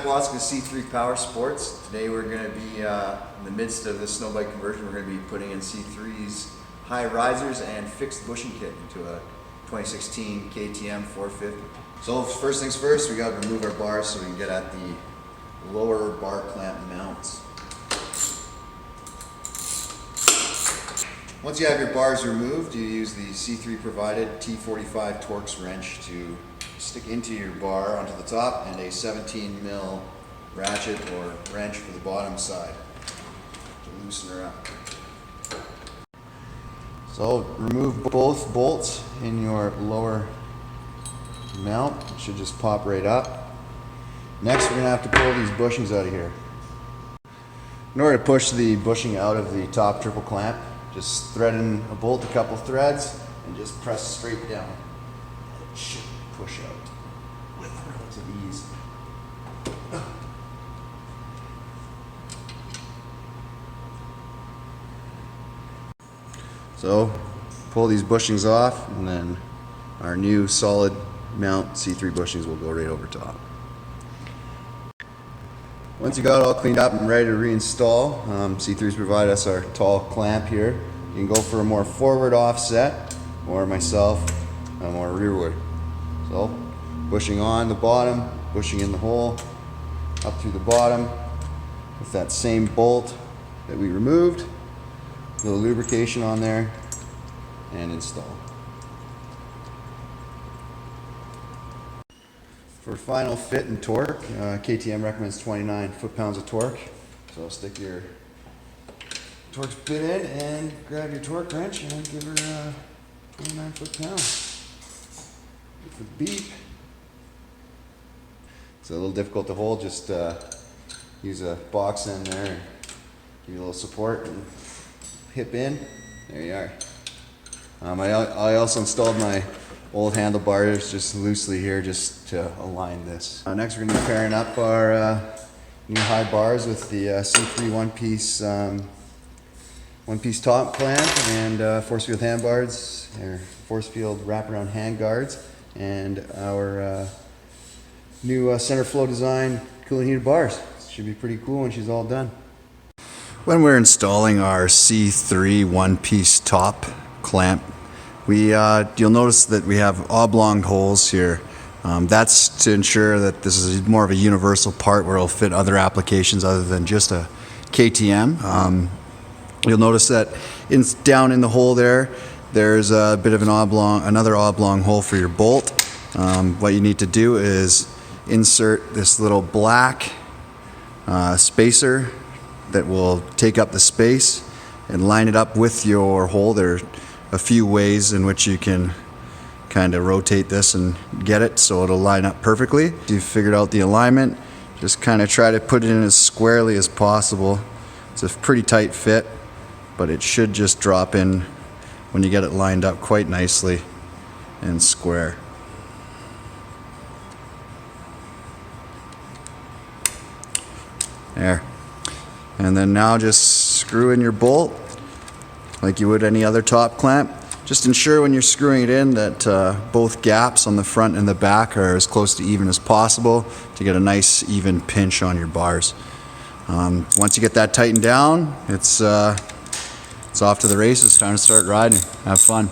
Mack C3 Power Sports. Today we're going to be in the midst of this Snowbike conversion. We're going to be putting in C3's high risers and fixed bushing kit into a 2016 KTM 450. So first things first, we got to remove our bars so we can get at the lower bar clamp mounts. Once you have your bars removed, you use the C3 provided T45 Torx wrench to stick into your bar onto the top and a 17 mil ratchet or wrench for the bottom side to loosen her up. So remove both bolts in your lower mount. It should just pop right up. Next we're going to have to pull these bushings out of here. In order to push the bushing out of the top triple clamp, just thread in a bolt, a couple threads, and just press straight down. It should push out with relative ease. So pull these bushings off, and then our new solid mount C3 bushings will go right over top. Once you got it all cleaned up and ready to reinstall, C3's provide us our tall clamp here. You can go for a more forward offset, or myself, a more rearward. So, bushing on the bottom, bushing in the hole, up through the bottom, with that same bolt that we removed, a little lubrication on there, and install. For final fit and torque, KTM recommends 29 foot-pounds of torque. So stick your Torx bit in and grab your torque wrench and give her 29 foot-pounds. With the beep. It's a little difficult to hold, just use a box end there, give you a little support and hip in. There you are. I also installed my old handlebars just loosely here just to align this. Next we're going to be pairing up our new high bars with the C3 one-piece top clamp and force field handbars, or force field wraparound hand guards, and our new center flow design cooling heated bars. Should be pretty cool when she's all done. When we're installing our C3 one-piece top clamp, you'll notice that we have oblong holes here. That's to ensure that this is more of a universal part where it'll fit other applications other than just a KTM. You'll notice that down in the hole there's a bit of another oblong hole for your bolt. What you need to do is insert this little black spacer that will take up the space and line it up with your hole. There are a few ways in which you can kind of rotate this and get it so it'll line up perfectly. If you've figured out the alignment, just kind of try to put it in as squarely as possible. It's a pretty tight fit, but it should just drop in when you get it lined up quite nicely and square. There. And then now just screw in your bolt like you would any other top clamp. Just ensure when you're screwing it in that both gaps on the front and the back are as close to even as possible to get a nice even pinch on your bars. Once you get that tightened down, it's off to the races. Time to start riding. Have fun.